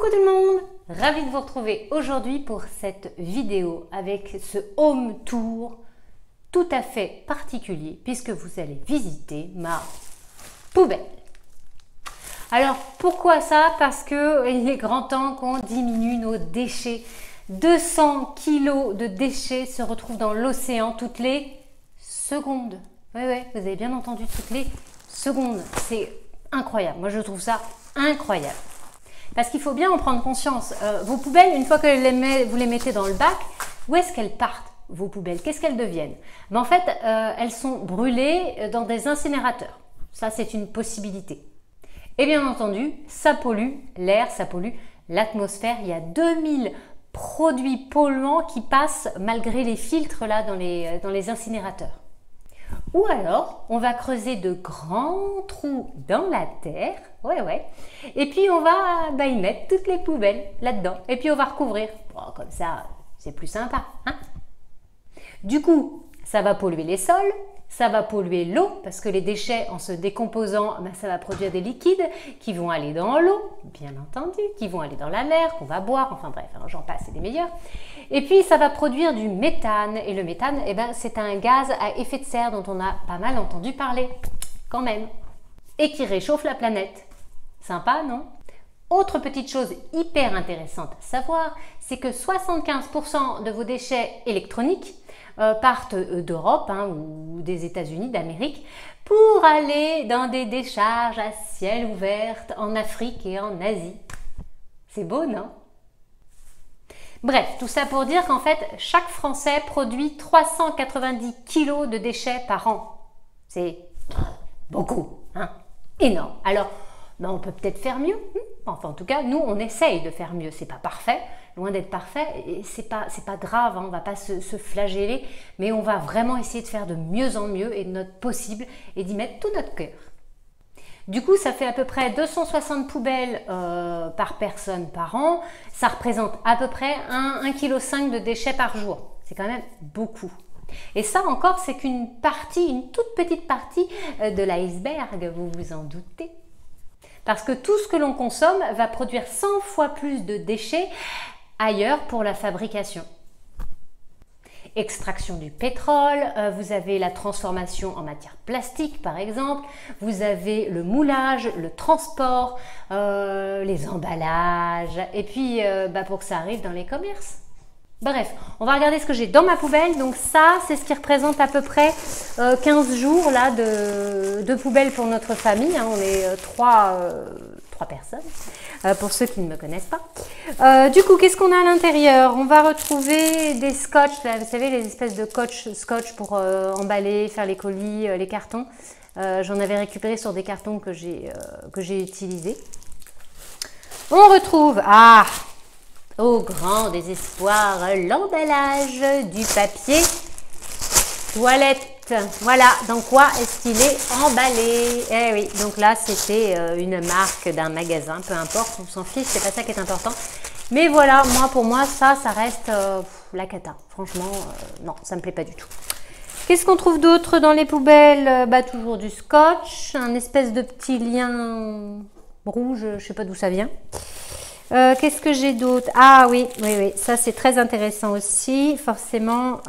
Coucou tout le monde, ravie de vous retrouver aujourd'hui pour cette vidéo avec ce home tour tout à fait particulier puisque vous allez visiter ma poubelle. Alors pourquoi ça? Parce que il est grand temps qu'on diminue nos déchets. 200 kilos de déchets se retrouvent dans l'océan toutes les secondes. Oui, vous avez bien entendu, toutes les secondes. C'est incroyable, moi je trouve ça incroyable. Parce qu'il faut bien en prendre conscience. Vos poubelles, une fois que vous les mettez dans le bac, où est-ce qu'elles partent, vos poubelles? Qu'est-ce qu'elles deviennent? En fait, elles sont brûlées dans des incinérateurs. Ça, c'est une possibilité. Et bien entendu, ça pollue l'air, ça pollue l'atmosphère. Il y a 2000 produits polluants qui passent malgré les filtres là dans les incinérateurs. Ou alors, on va creuser de grands trous dans la terre, et puis on va y mettre toutes les poubelles là-dedans, et puis on va recouvrir. Bon, comme ça, c'est plus sympa, hein? Du coup, ça va polluer les sols, ça va polluer l'eau, parce que les déchets, en se décomposant, ça va produire des liquides qui vont aller dans l'eau, bien entendu, qui vont aller dans la mer, qu'on va boire, enfin bref, j'en passe, c'est les meilleurs. Et puis, ça va produire du méthane, et le méthane, c'est un gaz à effet de serre dont on a pas mal entendu parler, quand même, et qui réchauffe la planète. Sympa, non? Autre petite chose hyper intéressante à savoir, c'est que 75% de vos déchets électroniques partent d'Europe ou des États-Unis, d'Amérique, pour aller dans des décharges à ciel ouvert en Afrique et en Asie. C'est beau, non? Bref, tout ça pour dire qu'en fait, chaque Français produit 390 kg de déchets par an. C'est beaucoup, hein? Énorme. Alors, on peut peut-être faire mieux. Enfin, en tout cas, nous, on essaye de faire mieux. C'est pas parfait, loin d'être parfait. Et c'est pas grave, hein, on va pas se flageller, mais on va vraiment essayer de faire de mieux en mieux et de notre possible et d'y mettre tout notre cœur. Du coup, ça fait à peu près 260 poubelles par personne par an. Ça représente à peu près 1,5 kg de déchets par jour. C'est quand même beaucoup. Et ça encore, c'est qu'une partie, une toute petite partie de l'iceberg, vous vous en doutez. Parce que tout ce que l'on consomme va produire 100 fois plus de déchets ailleurs pour la fabrication. Extraction du pétrole, vous avez la transformation en matière plastique par exemple, vous avez le moulage, le transport, les emballages, et puis pour que ça arrive dans les commerces. Bref, on va regarder ce que j'ai dans ma poubelle. Donc ça, c'est ce qui représente à peu près 15 jours là, de poubelle pour notre famille. Hein. On est trois personnes, pour ceux qui ne me connaissent pas. Du coup, qu'est-ce qu'on a à l'intérieur? On va retrouver des scotch, là, vous savez, les espèces de scotch pour emballer, faire les colis, les cartons. J'en avais récupéré sur des cartons que j'ai utilisés. On retrouve... au grand désespoir, l'emballage du papier toilette. Voilà, dans quoi est-ce qu'il est emballé? Eh oui, donc là, c'était une marque d'un magasin, peu importe, on s'en fiche, c'est pas ça qui est important. Mais voilà, pour moi, ça reste la cata. Franchement, non, ça me plaît pas du tout. Qu'est-ce qu'on trouve d'autre dans les poubelles? Toujours du scotch, un espèce de petit lien rouge, je sais pas d'où ça vient. Qu'est-ce que j'ai d'autre? Ah oui, ça c'est très intéressant aussi, forcément.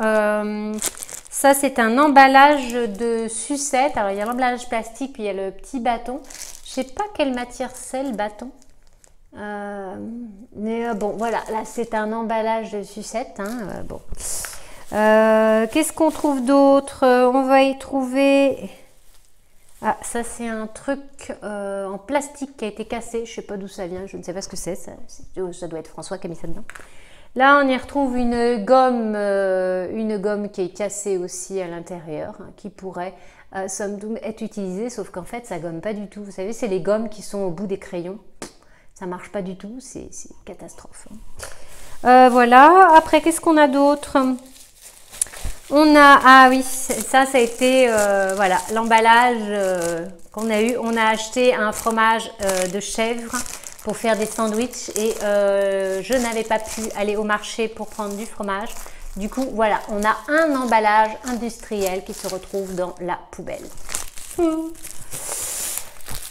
Ça c'est un emballage de sucette. Alors il y a l'emballage plastique, puis il y a le petit bâton. Je sais pas quelle matière c'est le bâton. Mais bon, voilà, là c'est un emballage de sucette. Qu'est-ce qu'on trouve d'autre? On va y trouver... Ah, ça c'est un truc en plastique qui a été cassé, je sais pas d'où ça vient, je ne sais pas ce que c'est, ça doit être François qui a mis ça dedans. Là on y retrouve une gomme qui est cassée aussi à l'intérieur, qui pourrait somme toute être utilisée, sauf qu'en fait ça gomme pas du tout. Vous savez, c'est les gommes qui sont au bout des crayons, ça marche pas du tout, c'est une catastrophe. Voilà, après qu'est-ce qu'on a d'autre? On a, ça a été voilà, l'emballage qu'on a eu. On a acheté un fromage de chèvre pour faire des sandwichs et je n'avais pas pu aller au marché pour prendre du fromage. Du coup, voilà, on a un emballage industriel qui se retrouve dans la poubelle.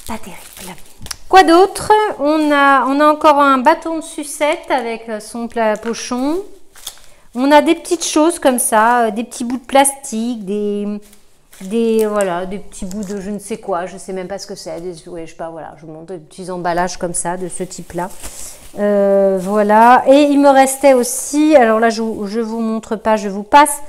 Pas terrible. Quoi d'autre? On a encore un bâton de sucette avec son plat pochon. On a des petites choses comme ça, des petits bouts de plastique, voilà, des petits bouts de je ne sais quoi, je ne sais même pas ce que c'est. Ouais, je sais pas, voilà, je vous montre des petits emballages comme ça, de ce type-là. Voilà, et il me restait aussi, alors là je vous montre pas, je vous passe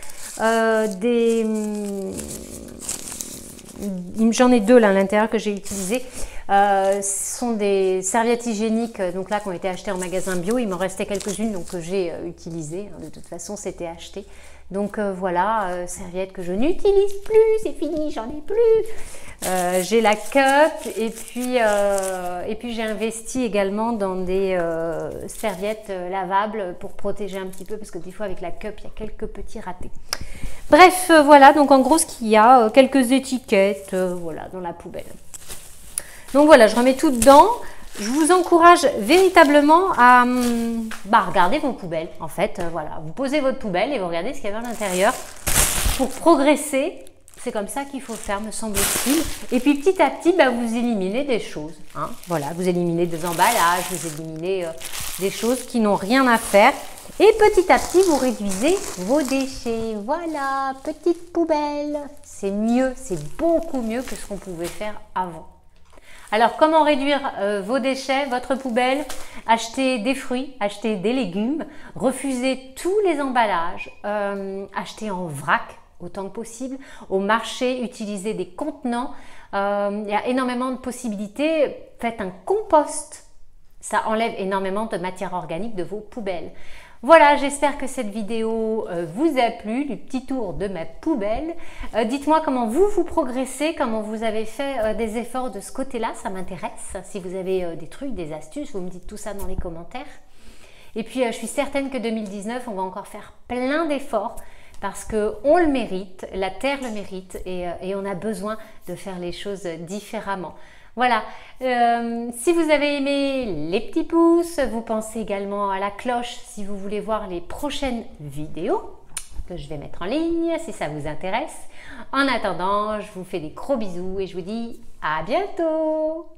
j'en ai deux là à l'intérieur que j'ai utilisé. Ce sont des serviettes hygiéniques donc là qui ont été achetées en magasin bio. Il m'en restait quelques-unes donc que j'ai utilisées. De toute façon c'était acheté. Donc voilà, serviettes que je n'utilise plus, c'est fini, j'en ai plus. J'ai la cup et puis j'ai investi également dans des serviettes lavables pour protéger un petit peu parce que des fois avec la cup il y a quelques petits ratés. Bref, voilà, donc en gros ce qu'il y a, quelques étiquettes, voilà, dans la poubelle. Donc voilà, je remets tout dedans. Je vous encourage véritablement à regarder vos poubelles. En fait, voilà, vous posez votre poubelle et vous regardez ce qu'il y a à l'intérieur pour progresser. C'est comme ça qu'il faut faire, me semble-t-il. Et puis petit à petit, vous éliminez des choses. Hein. Voilà, vous éliminez des emballages, vous éliminez des choses qui n'ont rien à faire. Et petit à petit, vous réduisez vos déchets. Voilà, petite poubelle. C'est mieux, c'est beaucoup mieux que ce qu'on pouvait faire avant. Alors, comment réduire vos déchets, votre poubelle? Achetez des fruits, achetez des légumes, refusez tous les emballages, achetez en vrac autant que possible. Au marché, utilisez des contenants. Il y a énormément de possibilités. Faites un compost. Ça enlève énormément de matière organique de vos poubelles. Voilà, j'espère que cette vidéo vous a plu, le petit tour de ma poubelle. Dites-moi comment vous progressez, comment vous avez fait des efforts de ce côté-là, ça m'intéresse. Si vous avez des trucs, des astuces, vous me dites tout ça dans les commentaires. Et puis, je suis certaine que 2019, on va encore faire plein d'efforts parce qu'on le mérite, la Terre le mérite et on a besoin de faire les choses différemment. Voilà, si vous avez aimé les petits pouces, vous pensez également à la cloche si vous voulez voir les prochaines vidéos que je vais mettre en ligne, si ça vous intéresse. En attendant, je vous fais des gros bisous et je vous dis à bientôt!